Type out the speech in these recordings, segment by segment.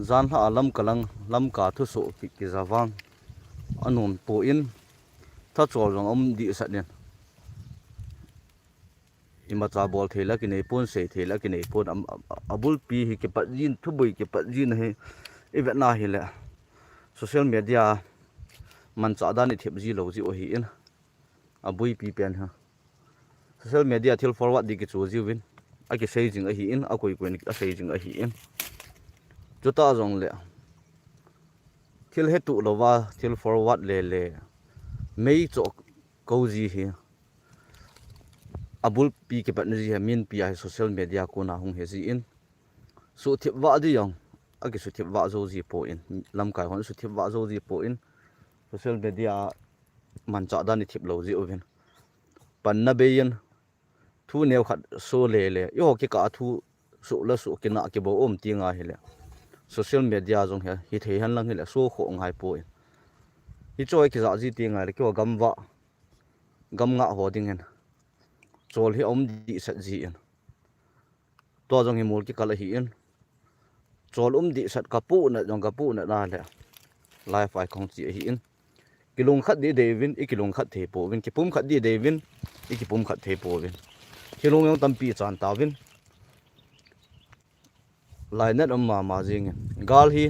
zan ha alam kalang lam ka thu so ki zawang anon po in tha chol rong om di sat nen ima cha bol thela ki nei pon se thela ki nei pon abul pi hi ke pat jin thu bui ke pat jin he event na hi le social media man cha da ni thep ji lo ji o hi in abui pi pen ha social media thil forward di ki chu ji win a ki sei jing a hi in a koi koi ni a sei jing a hi in chuta jong le thil he tu lo wa thil forward le mei cho ko ji hi abul pi ke pat ni ji min pi ai social media ko na hung he ji in su thip wa di yong a ki su thip wa zo ji po in lam kai hon su thip wa zo ji po in social media man cha da ni thip lo ji oven pan na be yin thu neu khat so le yo ki ka thu su la su ki na ki bo om ti nga hi le social media jong he hi thei han lang hi le so kho ngai po in hi choi ki za ji ti ngai le ko gam nga ho ding hen chol hi om di sat ji in to jong hi mul ki kala hi in chol di sat ka pu na na le life ai khong chi hi in kilung khat di devin ikilung khat the po win ki pum khat di devin ikipum khat the po win kilung yong tampi chan ta win lai net ma jing gal hi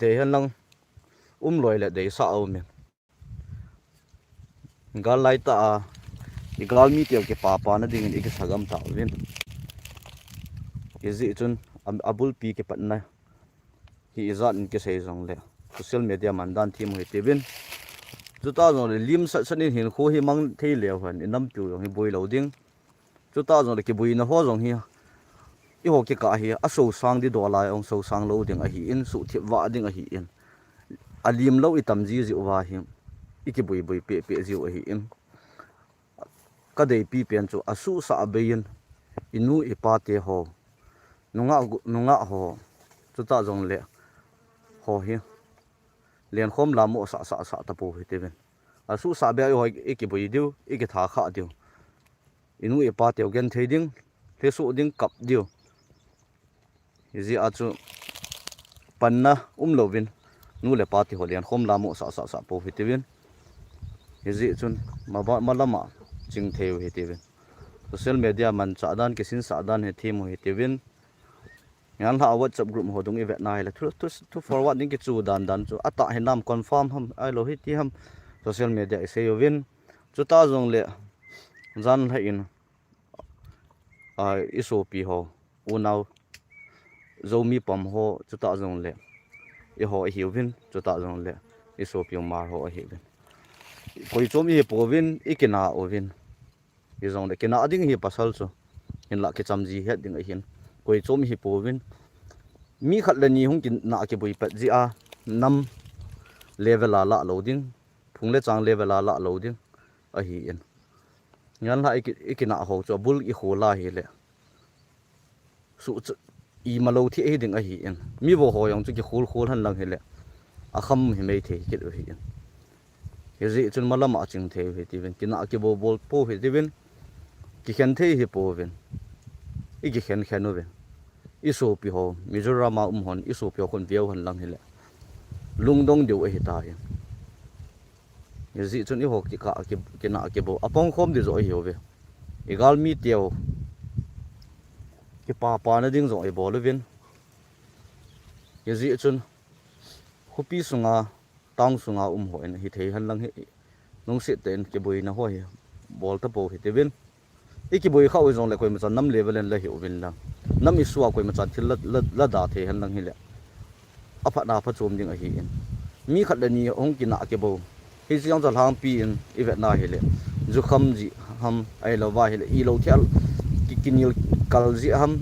te han lang loi le de sa au men gal lai ta i gal mi tiaw ke pa na ding ik sagam ta win izi chun abul pi ke patna hi izat in ke sei jong le social media man dan thi mo he win chuta jong le lim sa sanin hin kho hi mang thei le han inam pu jong hi boi lo ding chuta jong le ke bui na ho jong hi i ho ke ka hi a so sang di do lai ong so sang lo ding a hi in su thip wa ding a hi in alim lo itam ji wa hi iki bui pe ji a hi in ka dei pi pen chu asu sa bein inu ipa te ho nunga ho chuta jong le ho hi len khom la mo sa ta po hi te ben asu sa be ho iki bui diu iki tha kha diu inu ipa te gen thei ding le su ding kap diu izi achu panna lovin nu le pati holian khom la mo sa po hitivin izi chun malama ching theu hitivin social media man cha dan ke sin sa dan he thim hitivin yan ha whatsapp group hodung event nai la to forward ning ki chu dan chu ata he nam confirm ham ai lo hi ti ham social media se yovin chu ta jong le jan ha in isopi ho unau zomi pam ho chuta jong le i ho hiwin chuta jong le isopi mar ho hiwin koi chomi he povin ikina ovin i jong le kina ading hi pasal chu in la ke chamji het ding a hin koi chomi hi povin mi khat la ni hung kin na ke bui pat ji a nam level la loading phungle chang level la loading a hi in ngan la ikina ho chu bul i khola hi le su i malo thi e ding a hi in mi bo ho yong chu ki khul han lang hele a kham hi mei the ki hi in he zi chun malama ching the hi ti ven kina ki bo bol po hi ti ven ki khen the hi po ven i ki khen ven i so pi ho mizorama hon i so pi khon viau han lang hele lungdong deu hi ta in he zi chun i ho ki ka ki kina ki bo apong khom di zo hi ho ve igal mi tiao ki pa na ding zong e bol vin ye zi chun khupi sunga tang sunga ho en hi thei han lang hi nong se ten ke boi na ho hi bol ta po hi te vin iki boi kha oi zong le koi ma chan nam level en la hi vin la nam i suwa koi ma chan thil la da the han lang hi le apha na pha chom ding a hi in mi khat la ni ong ki na ke bo hi jiang jal hang pi in i vet na hi le zu kham ji ham ai lo wa hi le i lo thial kinil kal ji ham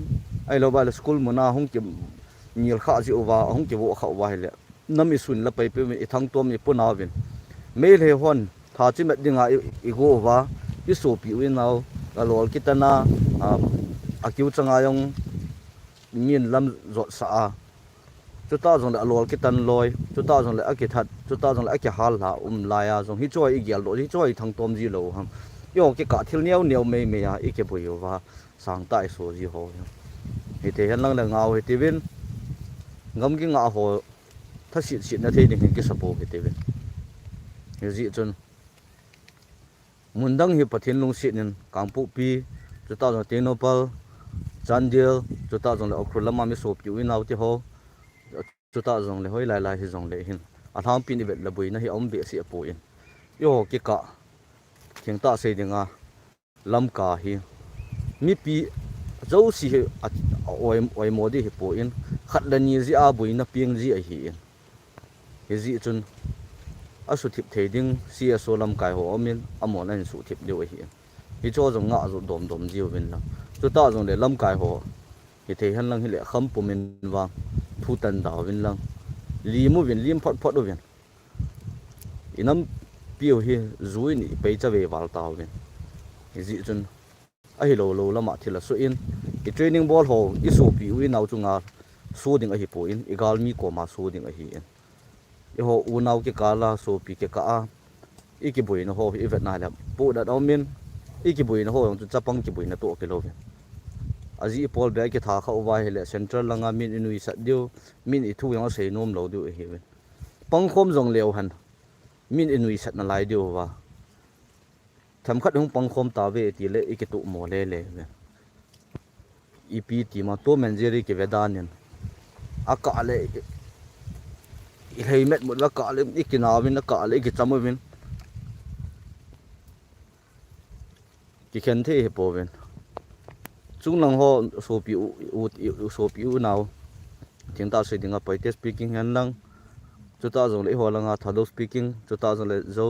ai lo ba la school mona hong ki nil kha ji owa hong ki bo kha wa hele nam isun la pai pe i thang tom ni puna win mail he hon tha chi met dinga i go wa i so pi wi naw alol kitana akiu changa yong min lam zo sa chuta jong la alol kitan loi chuta jong la akithat chuta jong la akihal la la ya jong hi choi i gyal do hi choi thang tom ji lo ham yo ki ka thil neu me ya i ke boyo wa sang tai so ji ho hi te han lang la ngau hi ti win ngam ki nga ho tha sit na thei ding ki sapo he tebe ji chun mundang hi pathin lung sit nin kangpu pi chuta jong tenopal chandel chuta jong le okhulama mi sop yu in out ho chuta jong le hoi lai hi jong le hin a thang pin ibet la bui na hi om be si apo in yo ki ka thing ta sei dinga lam ka hi mi pi zo si oi modi hi po in khat la ni ji a bui na piang ji a hi in hi ji chun a su thip thei ding si a so lam kai ho omin amon an su thip deu a hi hi cho jong nga zo dom jiu win la chu ta jong le lam kai ho hi thei han lang hi le kham pumin wang thu tan daw win lang li mu win lim phot do win inam piu hi zui ni pe cha ve wal taw win hi ji chun a hi lo lama thila so in i training ball ho i so pi wi naw chunga so ding a hi po in igal mi ko ma so ding a hi in i ho u naw ke kala so pi ke ka a i ki bui na ho i vet na la pu da daw min i ki bui na ho chu chapang ki bui na to ke lo win aji pol ba ke tha kha wa hele central langa min inui sat dio min I thu yang sei nom lo dio hi win pang khom jong leo han min inui sat na lai dio wa tham khat hung pang khom ta ve ti le I ke tu mo le EP ti ma to manjeri ke vedanin aka le I hei met mut wa ka le ikina win ka le ki chamo win ki khen the he po win chung lang ho so pi u naw thing ta se dinga paite speaking han lang chuta jong le ho langa thado speaking chuta jong le zo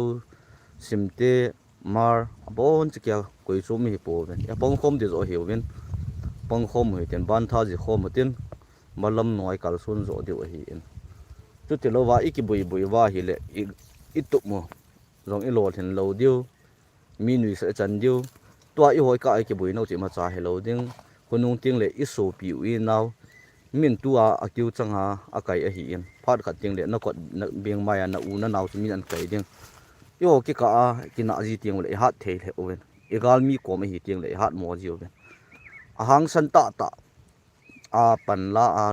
simte mar bon chikya koi chu mi po ben ya pong khom de zo heu ben pong khom he ten ban tha ji khom tin malam noi kal sun zo de hi in chu te lo wa iki bui wa hi le I tu mo jong I lo thin lo diu mi nui sa chan diu tua I hoi ka ki bui no chi ma cha hello ding hunung ting le I so pi wi naw min tua akiu changa akai a hi in phat khat ting le na kot beng maya na u na naw chi min an kai ding yo ki ka ki na ji ting le hat the le oven egal mi ko ma hi ting le hat mo ji oven a hang san ta a pan la a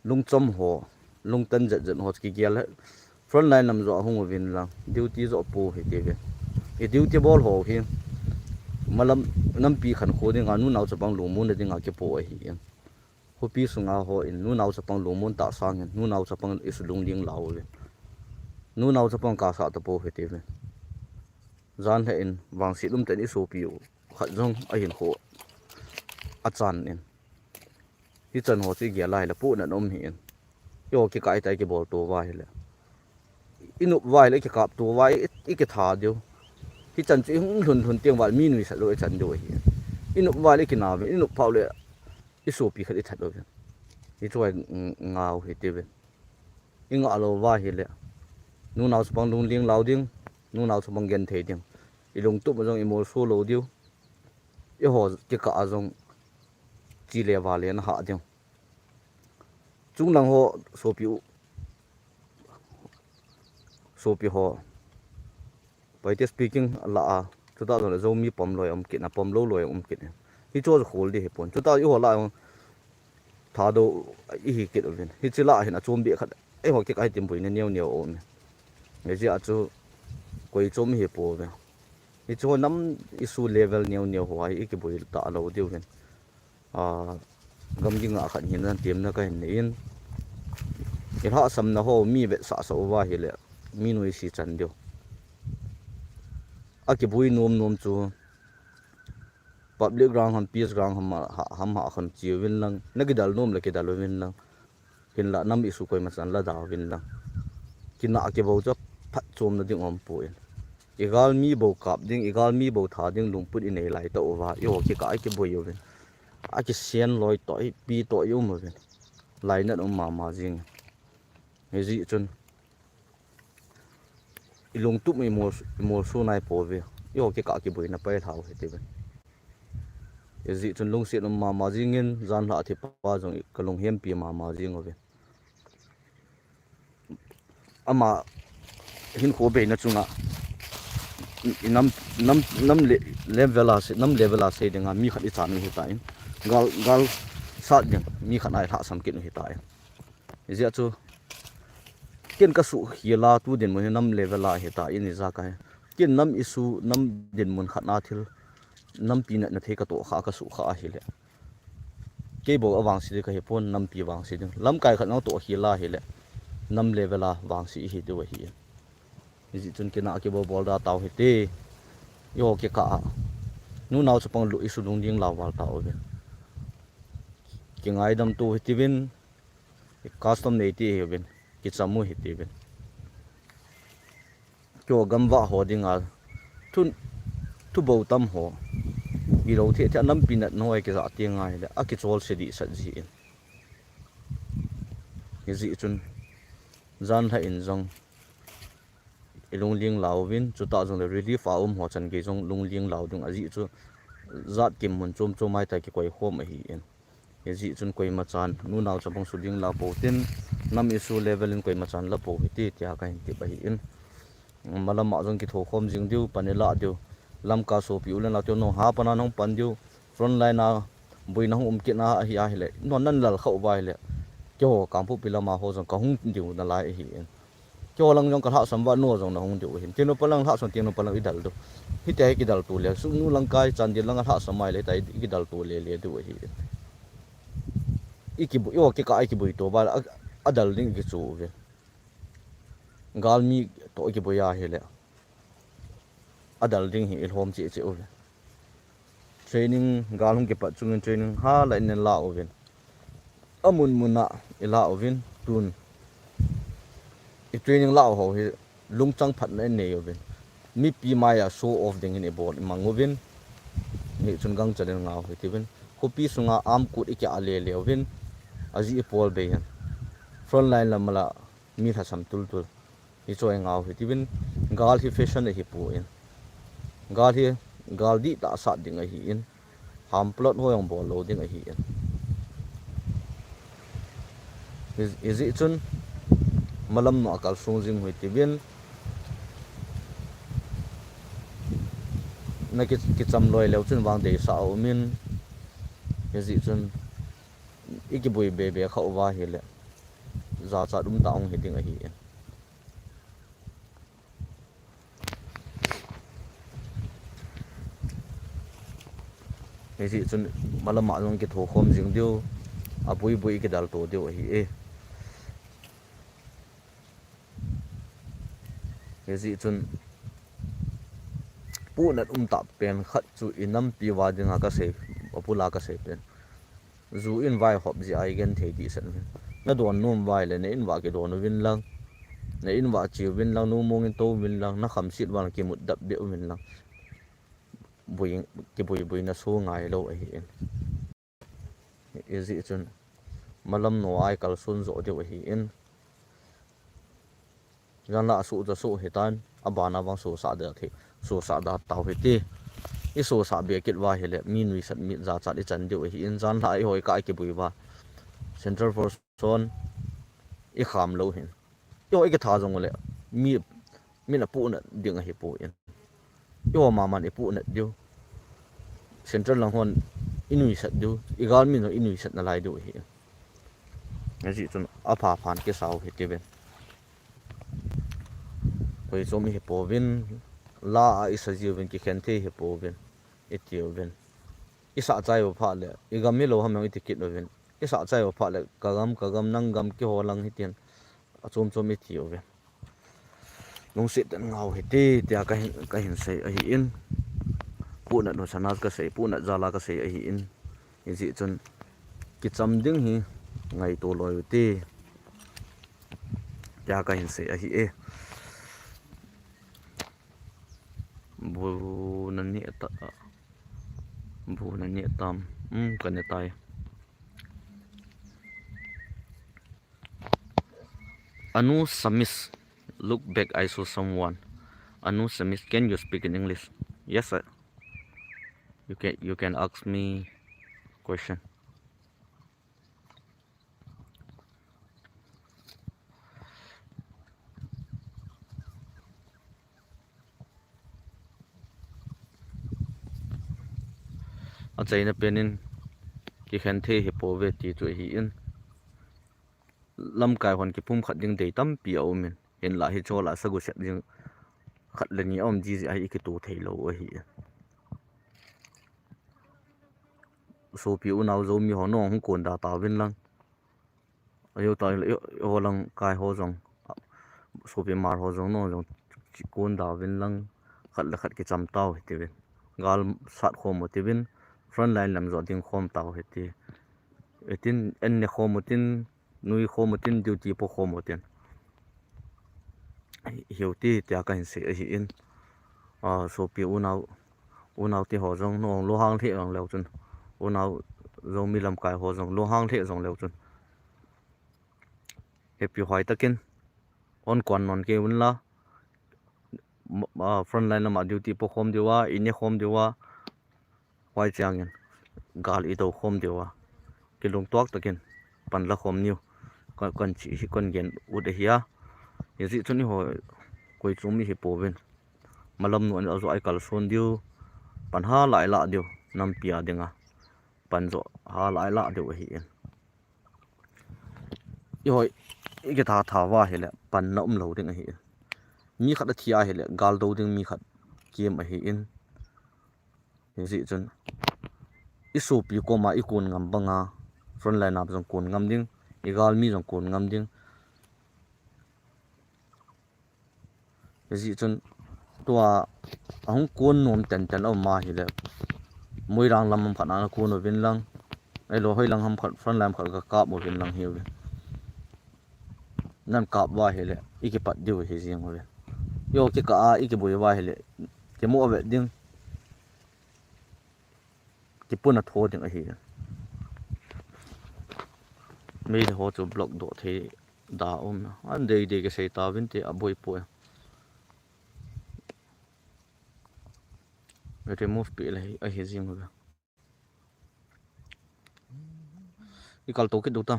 lung chom ho lung tan jet ho ki gel front line nam zo hung win la duty zo pu he te ve e duty ball ho hi malam nam pi khan kho ding anu naw chapang lu mun ding a ke po hi ho pi sunga ho in nu naw chapang lu mun ta sang nu naw chapang is lung ding law ve nu naw chapang ka sa ta po he te ve zan he in wang si lum ten I so pi khat jong a hin kho a chan in hi chan ho chi ge lai la pu na nom hi in yo ki kai tai ki bol to wa hi le inu wa le ki kap to wa I ki tha dio hi chan chi hung hun tiang wal mi nui sa lo chan do hi inu wa le ki na ve inu phau le I so pi khat I that lo ve hi choi ngau hi te ve I nga lo wa hi le nu naw spang lung ling lau ding nu naw spang gen thei ding I lung tu ma jong I mol so lo dio I ho ki ka jong chi le wa le na ha ding chung lang ho so pi ho paite speaking la a chuta jong le zo mi pom loi om kit na pom lo loi om kit hi cho khol di he pon chuta I ho la tha do I hi kit ovin hi chila hin a chom bi khat e ho ki kai tim bui ne neu om nge ji a chu koi chom hi po ve hi chu nam isu level neu ho ai ki bui ta lo diu ven gam gi nga khat hin nan tiam na ka hin in I ha sam na ho mi be sa so wa hi le mi noi si chan dio a ki bui nom chu public ground ham peace ground ham ha khan chi win lang na ki dal nom la ki dal win lang hin la nam isu koi ma chan la da win lang ki na ki bo cha phat chom na ding om pu in igal mi bo kap ding igal mi bo tha ding lung put in ei lai to wa yo ki ka ki bo yo win a ki sian loi to pi to yo mo win lai na ma jing he ji chun ilung tu mi mo su nai po ve yo ki ka ki boi na pai thau he te ben e ji chun lung se ma jing in zan la thi pa jong ka lung hem pi ma jing ove ama hin ko be na chunga nam level a se dinga mi khat I chan hi ta in gal sát nhang mi khăn ai thạ sam kiện hi tai zia chu ken ka su hila tu den mun nam level la hi ta in za kai ken nam isu nam den mun khana thil nam pi na the ka to kha ka su kha hi le ke bo awang si ka hi pon nam pi wang si ding lam kai khan to hila hi le nam level la wang si hi de wa hi ji chun ke na ke bo bol da taw hi te yo ke ka nu naw chupang lu isu dung ding law wal taw be ki ngai dam tu hi tivin custom nei ti hi ben ki chamu hi ti ben kyo gamwa ho dinga thun tu bo tam ho i ro the the nam pinat noi ke za ti ngai le a ki chol se di sa ji in ye ji chun zan tha in jong ilung ling law win chu ta jong le relief a ho chan ge jong lung ling law dung a ji chu zat kim mun chom chomai ta ki koi khom a hi in ye ji chun koi ma chan nu naw chapong su ding la po tin nam isu level in koi ma chan la po hi ti tia ka hin ti ba hi in malam ma jong ki tho khom jing diu panela diu lam ka so pi ulen la to no ha pana nong pan diu front line na bui na hum ki na hi a hi le non nan lal khau vai le kyo kam pu pilama ho jong ka hung diu na lai hi in kyo lang jong ka ha sam wa no jong na hung diu hin tino palang ha son tino palang idal do hi te ki dal tu le su nu lang kai chan di lang ha samai le tai ki dal tu le du hi iki bu yo ki ka ai ki bui to ba adal ding ki chu ve gal mi to ki bu ya hi le adal ding hi il hom chi chi u training gal hum ke pa chung training ha la in la oven amun muna ila ovin tun i training la ho hi lungchang phat na nei oven mi pi maya show off ding in e bol mangovin ni chun gang chalen ngaw hi tivin kopi sunga am kut ikya ale le ovin aji pol be yan front line lamala mi tha sam tul tul hi choi ngaw hi tivin gal hi fashion hi pu in gal di ta sa ding a hi in ham plot ho yong bol lo ding a hi in is it chun malam no akal sung jing hui tivin na ki cham loi leu chun wang de sa o min is it chun iki bui be be khau wa hi le za cha dum ta ong hi ding a hi is it chun malam ma long ki tho khom jing diu a bui ki dal to diu hi e hezi chun pu nat ta pen khat chu inam pi wa dinga ka se apula ka se pen zu in vai hop ji ai gen thei di san na don num vai le ne in wa ke don win lang ne in wa chi win lang nu mong in to win lang na kham sit wan ki mut dap be win lang bui na so ngai lo a hi en hezi chun malam no ai kal sun zo de hi in gan la su za so hetan abana wang so sa da the so sa da taw he ti i so sa be kit wa hele mi nui sat mi za cha di chan de hi in jan lai hoi ka ki bui wa center for zone i kham lo hin yo i ka tha jong le mi na pu na ding a hi pu in yo ma man i pu na diu center lang hon inui sat diu i gal mi no inui sat na lai du hi ngaji chun apha phan ke saw he ti ben koi zomi he povin la isa jiwin ki khente he povin etioven isa chai o pha le igami lo ham ngi tikit oven isa chai o pha le kagam nangam ki holang hitian achom chom etioven long sit dan ngau he te tia ka hin sei a hi in pu na no sanas ka sei pu na jala ka sei a hi in ji chun ki cham ding hi ngai to loi te tia ka hin sei a hi e bu na ni tam kan ne tai anu samis look back I saw someone anu samis can you speak in English yes sir you can ask me question a chaina penin ki khen the he po ve ti chu hi in lam kai hon ki phum khat ding dei tam pi au min hen la hi chola sagu set ding khat le ni om ji ai ki tu thei lo hi so pi u nau zo mi ho no hong kon da ta win lang ayo ta ho lang kai ho jong so pi mar ho jong no jong kon da win lang khat la khat ki cham taw hi ti win gal sat khom mo ti win front line lam zo ding khom taw hi ti etin en ne khom tin nui khom tin duty po khom tin hiểu ti tia kan se hi in so pi u nau ti ho jong no lo hang the jong leo chun u nau zo mi lam kai ho jong lo hang the jong leo chun happy hoi takin on kon non ke un la front line ma duty po khom diwa ine khom diwa hoi chang gal i do khom diwa ke long tok takin pan la khom niu kon chi hi kon gen u de hiya yezi chuni ho koi chumi hi povin malam nu an azo ai kal son diu pan ha lai la diu nam pia dinga pan zo ha lai la diu hi en i hoi ike tha wa hele pan na lo ding hi mi khat thia hele gal do ding mi khat kem a hi in yezi chun isu pi ko ma ikun ngam banga front line up jong kun ngam ding igal mi jong kun ngam ding yezi chun tua ahung kun nom ten au ma hi le moi rang lam phana na kun vin lang ai lo hoi lang ham khat front line khat ka kap mo vin lang hi nan kap wa hi le iki pat diu hi jing ho yo ki ka a iki boi wa hi le ke mo ave ding ki puna tho ding a hi me the ho chu block do the da na an dei ke sei ta vin te a boi po remove pi lai a hi jing ho ikal to ke do ta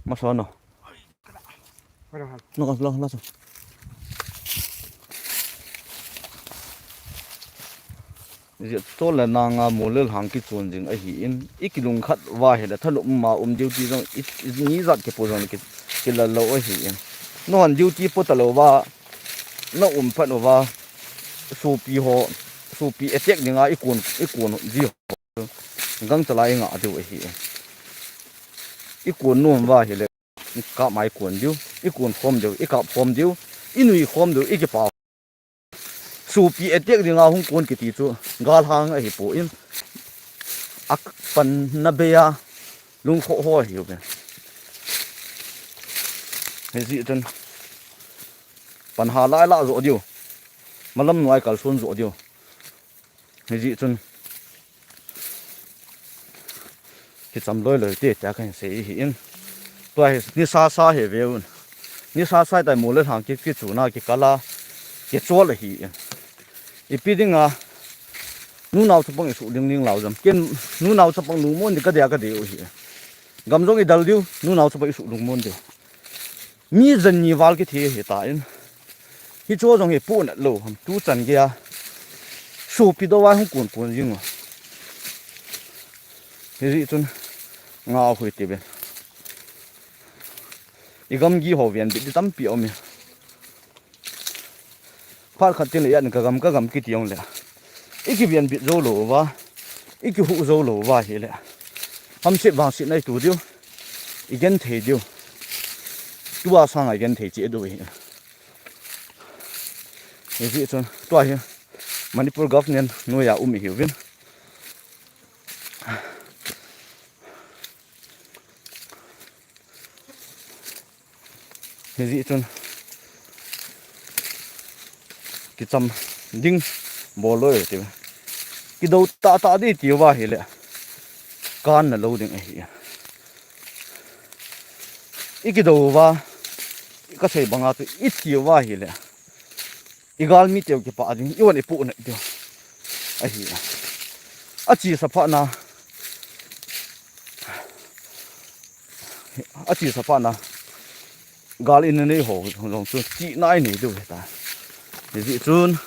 Masono. No, lo. Diệt to là nanga molel hang ki chon jing a hi in ikilung khat wa he la thalum ma duty jong ni zat ke po jong ki la lo a hi in no han duty po ta lo wa no phat no wa su pi attack ninga ikun ji gang chalai nga adu a hi ikun nom wa he le ka mai kun diu ikun khom diu ikap khom diu inui khom diu ikipa su pi attack dinga hung kon ki ti chu gal hang a hi po in ak pan na beya lung kho ho hi be hezi tan pan ha la zo diu malam noi kal son zo diu hezi chun ki cham loi te ta kan se hi in toy ni sa he veun ni sa tai mo le hang ki chu na ki kala ki chol hi ipidinga nu naw chapang isu ling law jam ken nu naw chapang nu mon de ka de hi gamjong i dal diu nu naw chapang isu lung mon de mi jan ni wal ki the he ta in hi cho jong he pu na lo ham tu chan ge ya su pi do wa hung kun jing he ri chun nga hui ti be igam gi ho vian bi tam pi omi phar khatin yan ka gam ki tiong le iki vian bi zo lo wa iki hu zo lo wa hi le ham se wa si nai tu diu igen thei diu tua sang igen thei che do hi hi chon to hi manipur government no ya hi win hi chon ki cham ding boloi ti ki do ta di ti wa hi le kan na lo ding hi iki do wa ka sei banga tu i ti wa hi le igal mi te ki pa ding iwan ipu na dio a hi a chi sapa na gal in nei ho long chu chi nai ni du ta ni ji chun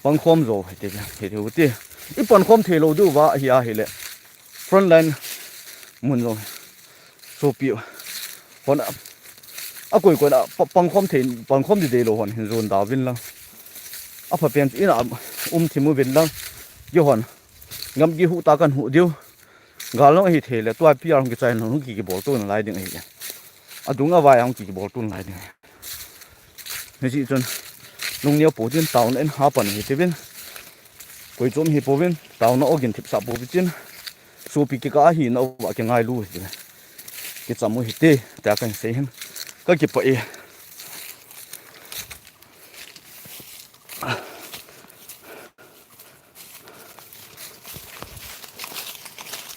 pang khom zo he te u ti I pon khom the lo du wa hi a hi le front line mun zo so pi pon a koi ko na pang khom di de lo hon hin zon da win la a pha pen ina thimu win la yo hon ngam gi hu ta kan hu diu gal no hi the le to pi ar hong ki chai no ki bol to na lai ding hi adunga wa yang ki bol tun lai ding ni ji chon lung neo po tin town en ha pan hi te win koi chom hi po win town no ogin thip sa po chin so pi ki ka hi no wa ke ngai lu hi ke chamu hi te ta kan se hin ka ki pa e